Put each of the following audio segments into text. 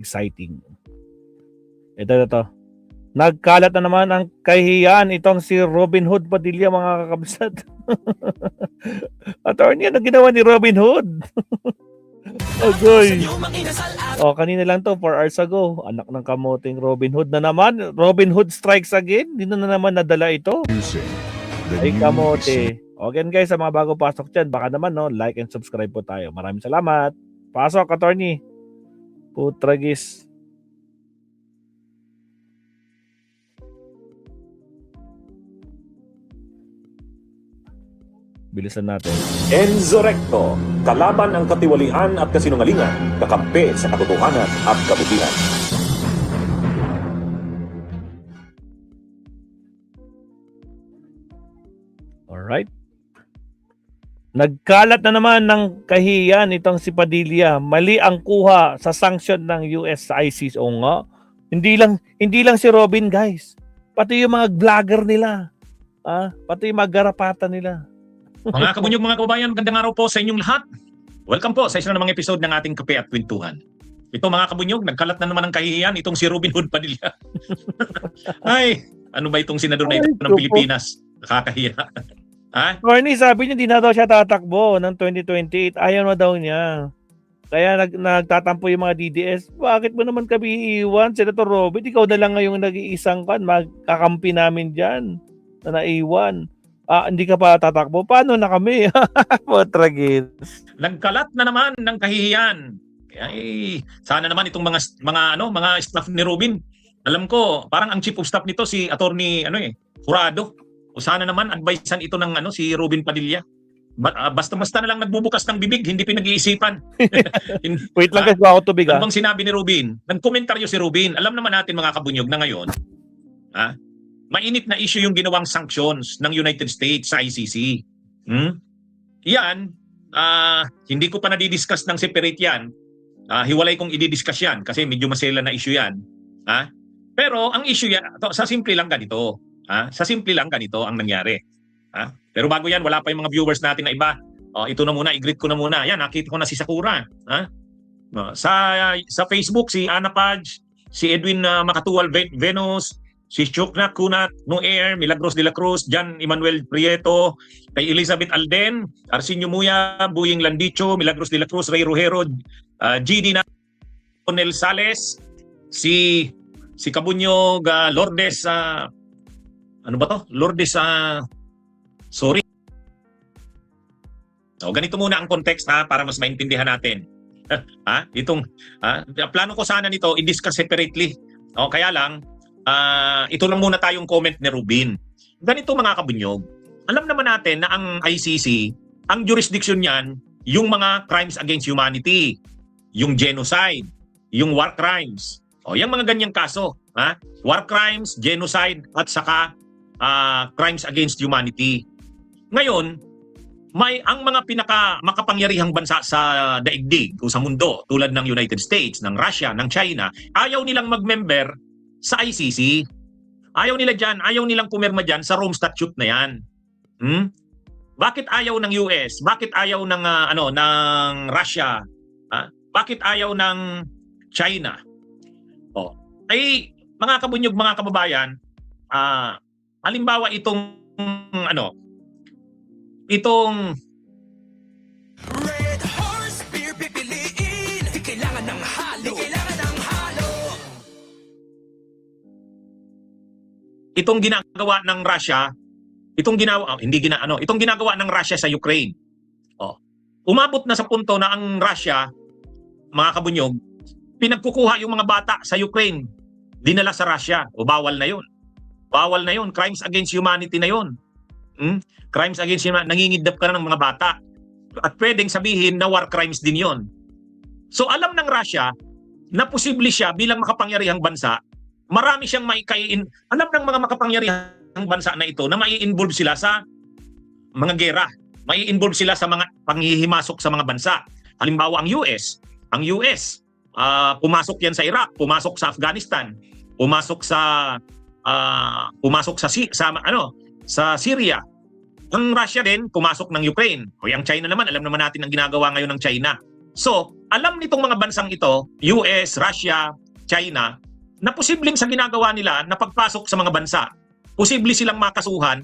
Exciting. Ito. Nagkalat na naman ang kahihiyan itong si Robin Hood Padilla, mga kakabsat. Attorney, ano ginawa ni Robin Hood? Agoy. Kanina lang to, 4 hours ago. Anak ng kamoting Robin Hood na naman. Robin Hood strikes again. Hindi na naman nadala ito. Ay, kamote. Again guys, sa mga bago pasok dyan, baka naman like and subscribe po tayo. Maraming salamat. Pasok, attorney. Putragis. Bilisan natin. Enzo Recto, kalaban ang katiwalian at kasinungalingan, kakampi sa katotohanan at kabutihan. Alright. Nagkalat na naman ng kahiyan itong si Padilla. Mali ang kuha sa sanction ng US sa ICC. O nga. Hindi lang si Robin, guys. Pati yung mga vlogger nila. Pati yung mga garapatan nila. Mga kabunyog, mga kababayan, magandang araw po sa inyong lahat. Welcome po sa isa namang episode ng ating Kape at Kwentuhan. Ito mga kabunyog, nagkalat na naman ng kahihiyan itong si Robin Hood Padilla. Ay, ano ba itong senador na ito ng Pilipinas? Nakakahiya. Corny, sabi niya di na daw siya tatakbo ng 2028. Ayaw na daw niya. Kaya nagtatampo yung mga DDS. Bakit mo naman kami iiwan, Senator Robin? Ikaw na lang ngayong nag-iisang magkakampi namin dyan na naiwan. Hindi ka pa tatakbo. Paano na kami? Potragis. Nagkalat na naman ng kahihiyan. Ay, sana naman itong mga staff ni Robin. Alam ko, parang ang chief of staff nito si Attorney Jurado. O sana naman advisean ito ng si Robin Padilla. Basta-basta na lang nagbubukas ng bibig, hindi pinag-iisipan. Wait lang kasi ako tubig. Ano bang sinabi ni Robin? Nagkomentaryo si Robin. Alam naman natin mga kabunyog na ngayon, mainit na issue yung ginawang sanctions ng United States sa ICC. Yan, hindi ko pa nadidiscuss ng separate yan. Hiwalay kong i-discuss yan kasi medyo masela na issue yan. Pero ang issue yan, sa simple lang ganito. Sa simple lang ganito ang nangyari. Pero bago yan, wala pa yung mga viewers natin na iba. Ito na muna, i-greet ko na muna. Yan, nakita ko na si Sakura. Sa Facebook, si Ana Paj, si Edwin Makatuwal Venus, si Chuknat Kunat, No Air, Milagros de la Cruz, Jan Emmanuel Prieto, kay Elizabeth Alden, Arsenio Muya, Buying Landicho, Milagros de la Cruz, Ray Rojero, GD na Tonel Sales, si Kabunyog Lourdes, ano ba to? Lourdes, sorry. So, ganito muna ang context para mas maintindihan natin. Plano ko sana nito i-discuss separately. Kaya lang, ito lang muna tayong comment ni Rubin. Ganito mga kabunyog, alam naman natin na ang ICC, ang jurisdiction niyan, yung mga crimes against humanity, yung genocide, yung war crimes. Yung mga ganyang kaso. War crimes, genocide, at saka crimes against humanity. Ngayon, ang mga makapangyarihang bansa sa daigdig o sa mundo tulad ng United States, ng Russia, ng China, ayaw nilang mag-member sa ICC. Ayaw nila dyan, ayaw nilang pumirma dyan sa Rome Statute na yan. Bakit ayaw ng US? Bakit ayaw ng ng Russia? Bakit ayaw ng China? Ay mga kabunyog, mga kababayan, halimbawa itong Red Horse Beer pipiliin, di kailangan ng halo, itong ginagawa ng Russia, itong ginagawa ng Russia sa Ukraine. Umabot na sa punto na ang Russia, mga kabunyog, pinagkukuha yung mga bata sa Ukraine, dinala sa Russia. Bawal na 'yon. Bawal na 'yon. Crimes against humanity na 'yon. Crimes against humanity, nangingidnap ka na ng mga bata. At pwedeng sabihin na war crimes din 'yon. So alam ng Russia na posible siya bilang makapangyarihang bansa, marami siyang alam ng mga makapangyarihang bansa na ito na mai-involve sila sa mga gera, mai-involve sila sa mga panghihimasok sa mga bansa. Halimbawa ang US pumasok yan sa Iraq, pumasok sa Afghanistan, pumasok sa Syria. Ang Russia din pumasok ng Ukraine. O yung China naman, alam naman natin ang ginagawa ngayon ng China. So, alam nitong mga bansang ito, US, Russia, China, na posibleng sa ginagawa nila na pagpasok sa mga bansa, posible silang makasuhan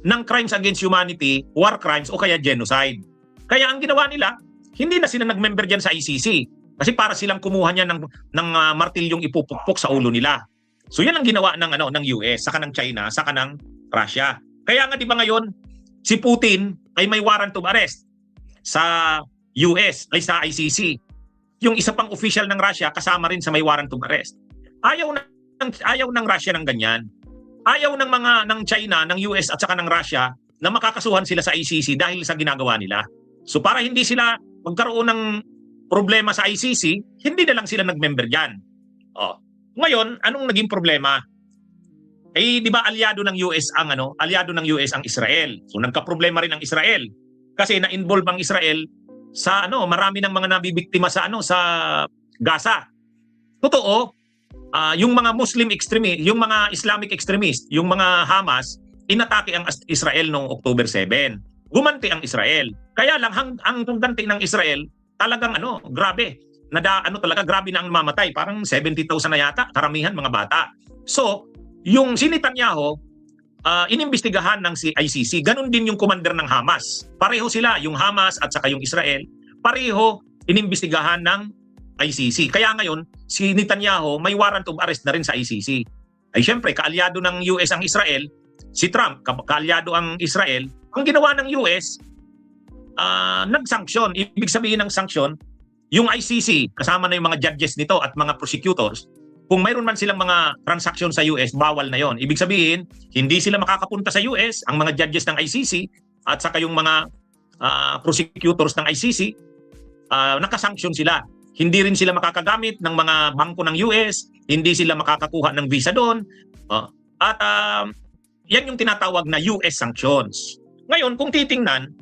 ng crimes against humanity, war crimes o kaya genocide. Kaya ang ginawa nila, hindi na sila nag-member dyan sa ICC. Kasi para silang kumuha niya ng martilyong ipupukpok sa ulo nila. So yan ang ginawa ng US, saka ng China, saka ng Russia. Kaya nga 'di ba ngayon si Putin ay may warrant of arrest sa US ay sa ICC. Yung isa pang official ng Russia kasama rin sa may warrant of arrest. Ayaw ng Russia ng ganyan. Ayaw ng China, ng US at saka ng Russia na makakasuhan sila sa ICC dahil sa ginagawa nila. So para hindi sila magkaroon ng problema sa ICC, hindi na lang sila nag-member diyan. Ngayon, anong naging problema? Eh, di ba aliado ng US ang Israel. So nagka-problema rin ang Israel kasi na-involve ang Israel sa marami ng mga nabibiktima sa Gaza. Totoo, yung mga Muslim extremist, yung mga Islamic extremist, yung mga Hamas, inatake ang Israel noong October 7. Gumanti ang Israel. Kaya lang ang pagganti ng Israel talagang grabe. Grabe na ang mamatay. Parang 70,000 na yata, karamihan mga bata. So, yung si Netanyahu, inimbestigahan ng ICC. Ganon din yung commander ng Hamas. Pareho sila, yung Hamas at saka yung Israel, pareho inimbestigahan ng ICC. Kaya ngayon, si Netanyahu may warrant of arrest na rin sa ICC. Ay syempre, kaalyado ng US ang Israel, si Trump, kaalyado ang Israel, ang ginawa ng US, nag-sanction. Ibig sabihin ng sanction, yung ICC, kasama na yung mga judges nito at mga prosecutors, kung mayroon man silang mga transaction sa US, bawal na yon. Ibig sabihin, hindi sila makakapunta sa US, ang mga judges ng ICC at saka yung mga prosecutors ng ICC, nakasanction sila. Hindi rin sila makakagamit ng mga bangko ng US, hindi sila makakakuha ng visa doon. At yan yung tinatawag na US sanctions. Ngayon, kung titingnan,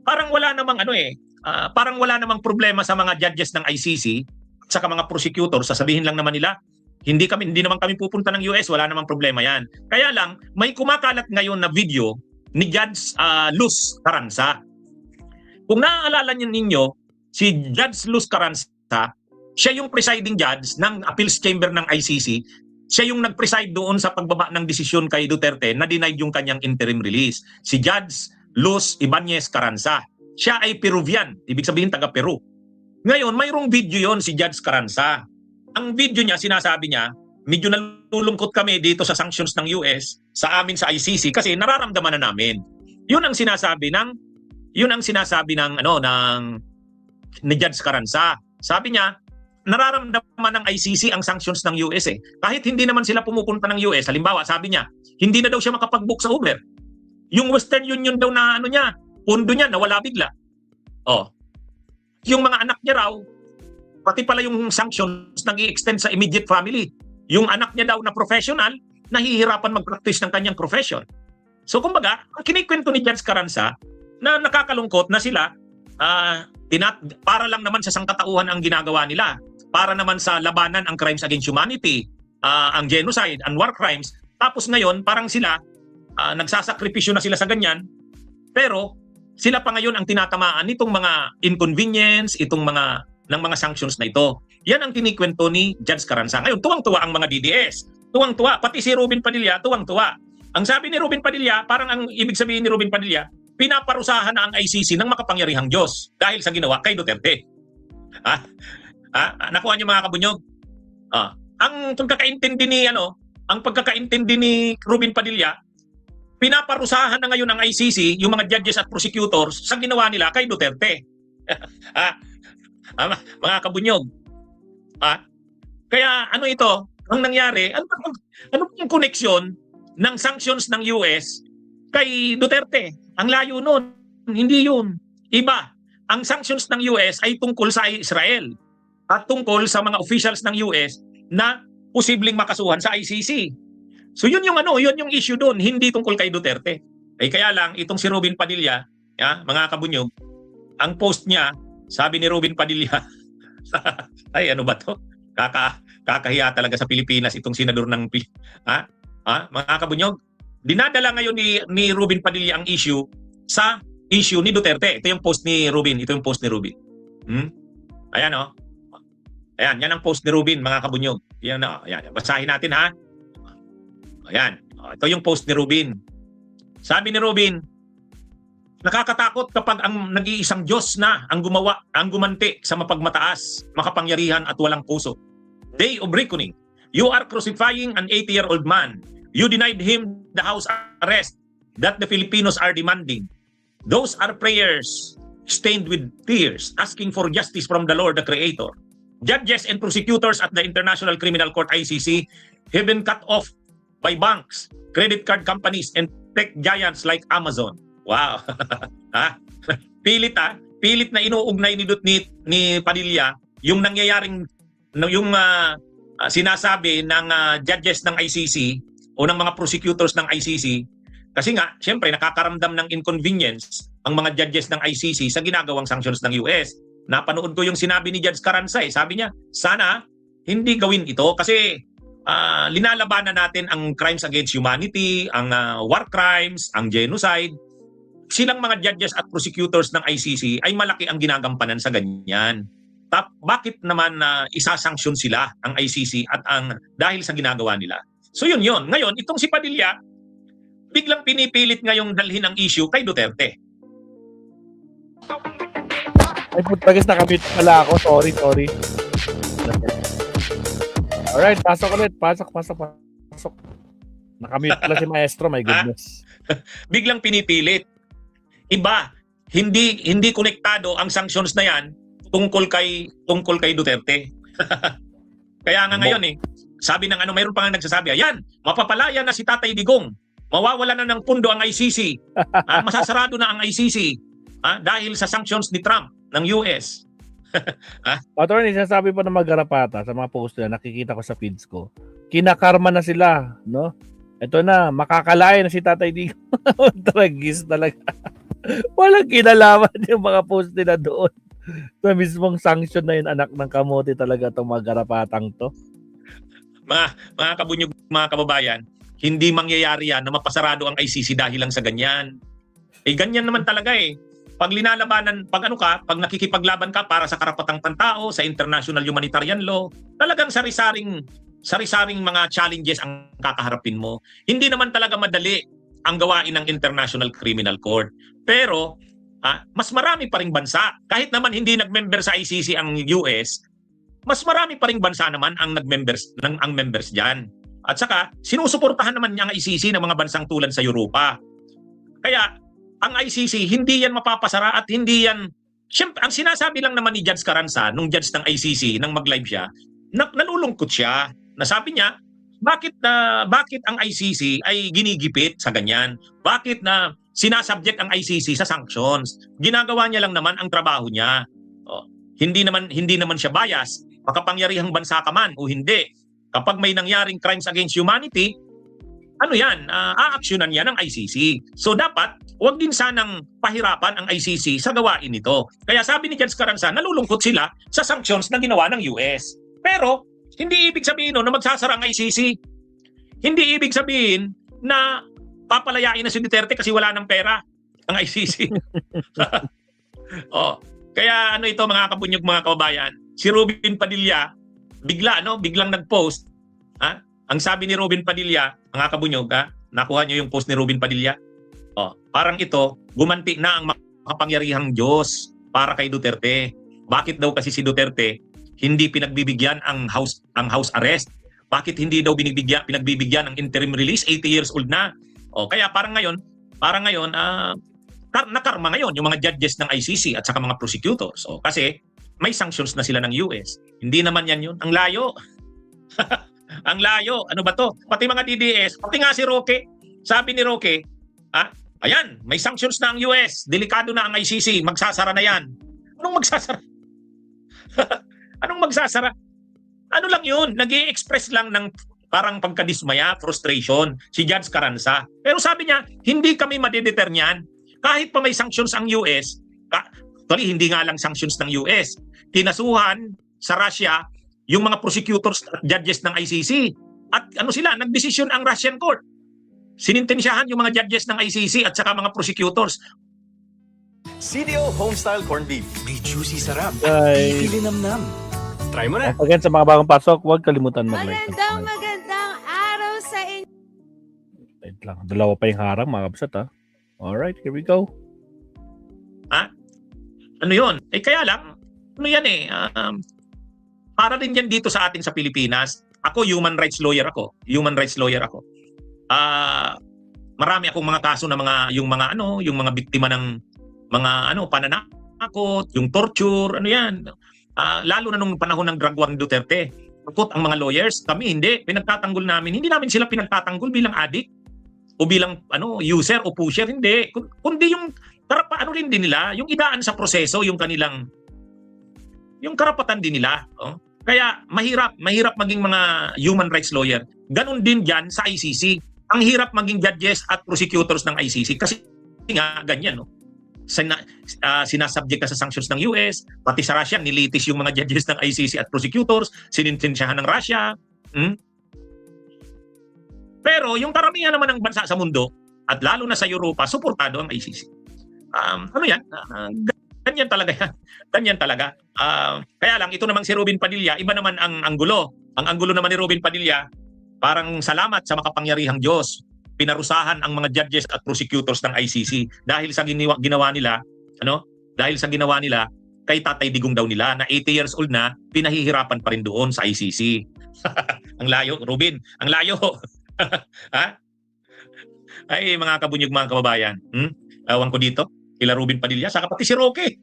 parang wala namang problema sa mga judges ng ICC at saka mga prosecutors. Sasabihin lang naman nila, hindi naman kami pupunta ng US, wala namang problema yan. Kaya lang, may kumakalat ngayon na video ni Judge Luz Carranza. Kung naaalala ninyo, si Judge Luz Carranza, siya yung presiding judge ng appeals chamber ng ICC. Siya yung nag-preside doon sa pagbaba ng desisyon kay Duterte na denied yung kanyang interim release. Si Judge Luz Ibanez Carranza. Siya ay Peruvian, ibig sabihin taga Peru. Ngayon, mayroong video yon si Judge Carranza. Ang video niya, sinasabi niya, medyo nalulungkot kami dito sa sanctions ng US sa amin sa ICC kasi nararamdaman na namin. Yun ang sinasabi ni Judge Carranza. Sabi niya, nararamdaman ng ICC ang sanctions ng US Kahit hindi naman sila pumupunta ng US, halimbawa, sabi niya, hindi na daw siya makapag-book sa Uber. Yung Western Union daw na pondo niya nawala bigla. Yung mga anak niya raw, pati pala yung sanctions nag-i-extend sa immediate family. Yung anak niya daw na professional, nahihirapan mag-practice ng kanyang profession. So kumbaga, ang kinikwento ni Judge Carranza na nakakalungkot na sila para lang naman sa sangkatauhan ang ginagawa nila. Para naman sa labanan ang crimes against humanity, ang genocide, ang war crimes. Tapos ngayon, parang sila, nagsasakripisyo na sila sa ganyan. Pero sila pa ngayon ang tinatamaan nitong mga inconvenience, ng mga sanctions na ito. Yan ang kinikwento ni Judge Carranza. Ngayon, tuwang-tuwa ang mga DDS. Tuwang-tuwa, pati si Robin Padilla, tuwang-tuwa. Ang sabi ni Robin Padilla, parang ang ibig sabihin ni Robin Padilla, pinaparusahan na ang ICC ng makapangyarihang Diyos dahil sa ginawa kay Duterte. Nakuha niyo mga kabunyog? Ang pagkakaintindi ni Robin Padilla, pinaparusahan na ngayon ng ICC yung mga judges at prosecutors sa ginawa nila kay Duterte. Mga kabunyog. Kaya ito, ang nangyari, ano yung koneksyon ng sanctions ng US kay Duterte? Ang layo nun, hindi yun. Iba, ang sanctions ng US ay tungkol sa Israel at tungkol sa mga officials ng US na posibleng makasuhan sa ICC. So yun yung issue doon, hindi tungkol kay Duterte. Kaya lang, itong si Robin Padilla, mga kabunyog, ang post niya, sabi ni Robin Padilla, ay ano ba to? Kakahiya talaga sa Pilipinas itong senador ng mga kabunyog. Dinadala ngayon ni Robin Padilla ang issue sa issue ni Duterte. Ito yung post ni Robin. Ayan o. Ayan, yan ang post ni Rubin, mga kabunyog. Yan o. Ayan, basahin natin ha. Ayan. Ito yung post ni Rubin. Sabi ni Rubin, nakakatakot kapag ang nag-iisang Diyos na ang gumanti sa mapagmataas, makapangyarihan at walang puso. Day of reckoning. You are crucifying an 80-year-old man. You denied him the house arrest that the Filipinos are demanding. Those are prayers stained with tears, asking for justice from the Lord, the Creator. Judges and prosecutors at the International Criminal Court, ICC, have been cut off by banks, credit card companies, and tech giants like Amazon. Wow. Ha? Pilit na inuugnay ni Padilla yung nangyayaring yung sinasabi ng judges ng ICC o ng mga prosecutors ng ICC kasi nga syempre nakakaramdam ng inconvenience ang mga judges ng ICC sa ginagawang sanctions ng US. Napanood ko yung sinabi ni Judge Carranza, sabi niya, sana hindi gawin ito kasi linalabanan natin ang crimes against humanity, ang war crimes, ang genocide. Silang mga judges at prosecutors ng ICC ay malaki ang ginagampanan sa ganyan. Bakit naman isasanksyon sila ang ICC at dahil sa ginagawa nila? So yun. Ngayon, itong si Padilla, biglang pinipilit ngayong dalhin ang issue kay Duterte. Ay, putagis, nakamute pala ako. Sorry. Alright, pasok ulit. Pasok. Nakamute pala si Maestro, my goodness. Biglang pinipilit. Iba, hindi konektado ang sanctions na yan tungkol kay Duterte. Kaya nga ngayon sabi ng mayroon pa nga nagsasabi, ayan, mapapalaya na si Tatay Digong. Mawawala na ng pundo ang ICC. Masasarado na ang ICC dahil sa sanctions ni Trump ng US. Attorney, sinasabi pa ng Magarapata sa mga post na nakikita ko sa feeds ko, kinakarma na sila, no? Ito na, makakalaya na si Tatay Digong. Tragis talaga. Walang kinalaman yung mga post nila doon. Sa mismong sanction na yun, anak ng kamote talaga itong Magarapatang to. Mga kabunyog, mga kababayan, hindi mangyayari yan na mapasarado ang ICC dahil lang sa ganyan. Ganyan naman talaga Pag linalabanan, pag nakikipaglaban ka para sa karapatang pantao, sa international humanitarian law, talagang sari-saring mga challenges ang kakaharapin mo. Hindi naman talaga madali ang gawain ng International Criminal Court. Pero, mas marami pa ring bansa. Kahit naman hindi nag-member sa ICC ang US, mas marami pa ring bansa naman ang members diyan. At saka, sinusuportahan naman niya ang ICC ng mga bansang tulad sa Europa. Kaya, ang ICC, hindi yan mapapasara at hindi yan... Siyempre, ang sinasabi lang naman ni Judge Carranza, nung judge ng ICC, nang mag-live siya, nalulungkot siya. Nasabi niya, bakit ang ICC ay ginigipit sa ganyan? Bakit na sinasubject ang ICC sa sanctions? Ginagawa niya lang naman ang trabaho niya. Hindi naman siya bias. Makapangyarihang bansa ka man o hindi. Kapag may nangyaring crimes against humanity, aaksyonan yan ng ICC. So dapat, huwag din sanang pahirapan ang ICC sa gawain nito. Kaya sabi ni Judge Carranza, nalulungkot sila sa sanctions na ginawa ng US. Pero, hindi ibig sabihin na magsasara ang ICC. Hindi ibig sabihin na papalayain na si Duterte kasi wala ng pera ang ICC. Kaya ito mga kabunyog, mga kababayan, si Rubin Padilla, biglang nag-post, ang sabi ni Rubin Padilla, mga kabunyog, nakuha niyo yung post ni Rubin Padilla? Parang ito, gumanti na ang makapangyarihang Diyos para kay Duterte. Bakit daw kasi si Duterte hindi pinagbibigyan ang house arrest? Bakit hindi daw pinagbibigyan ang interim release? 80 years old na. Kaya parang ngayon, nakarma ngayon yung mga judges ng ICC at saka mga prosecutors. Kasi may sanctions na sila ng US. Hindi naman yan yun. Ang layo. Ang layo. Ano ba to? Pati mga DDS, pati nga si Roque. Sabi ni Roque, ayan, may sanctions na ang US. Delikado na ang ICC. Magsasara na yan. Anong magsasara? Anong magsasara? Ano lang yun? Nag-i-express lang ng parang pagkadismaya, frustration, si Judge Carranza. Pero sabi niya, hindi kami madedeter niyan. Kahit pa may sanctions ang US, actually, hindi nga lang sanctions ng US. Tinasuhan sa Russia yung mga prosecutors at judges ng ICC. At nagdesisyon ang Russian court. Sinintensyahan yung mga judges ng ICC at saka mga prosecutors. CDO Homestyle Corned Beef. May juicy sarap. Ay. Ipilinamnam. Try mo na. Again, sa mga bagong pasok, huwag kalimutan mag-like. Magandang araw sa inyo. Wait lang. Dalawa pa yung harang, mga kabsat, ha? Alright, here we go. Ano yun? Kaya lang, ano yan para rin yan dito sa atin sa Pilipinas. Ako, human rights lawyer ako. Marami akong mga kaso na yung mga biktima ng mga pananakot, yung torture, lalo na nung panahon ng drug war ni Duterte. Ang mga lawyers, kami hindi, pinagtatanggol namin. Hindi namin sila pinagtatanggol bilang addict o bilang user o pusher, hindi. Kundi yung rin din nila, yung idaan sa proseso, yung karapatan din nila. Kaya mahirap maging mga human rights lawyer. Ganon din dyan sa ICC. Ang hirap maging judges at prosecutors ng ICC kasi nga ganyan, sinasubject ka sa sanctions ng US, pati sa Russia nilitis yung mga judges ng ICC at prosecutors, sinintensyahan ng Russia. Pero yung karamihan naman ng bansa sa mundo at lalo na sa Europa, suportado ang ICC. Ganyan talaga yan. Ganyan talaga. Kaya lang, ito namang si Robin Padilla, iba naman ang anggulo. Ang anggulo naman ni Robin Padilla, parang salamat sa makapangyarihang Diyos. Pinarusahan ang mga judges at prosecutors ng ICC dahil sa ginawa nila, kay Tatay Digong daw nila na 80 years old na, pinahihirapan pa rin doon sa ICC. Ang layo, Robin. Ang layo. Ha? Ay, mga kabunyog, mga kababayan. Ewan ko dito. Kila Robin Padilla, saka pati si Roque.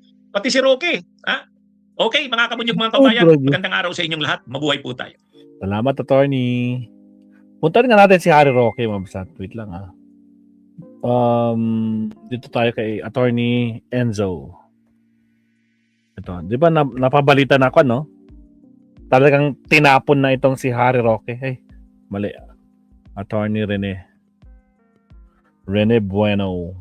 Okay, mga kabunyog, mga kabayan, magandang araw sa inyong lahat. Mabuhay po tayo. Salamat, attorney. Punta rin nga natin si Harry Roque, mabsat. Wait lang, dito tayo kay attorney Enzo. Ito, di ba napabalita na ako, no? Talagang tinapon na itong si Harry Roque. Hey, mali. Attorney Rene Bueno.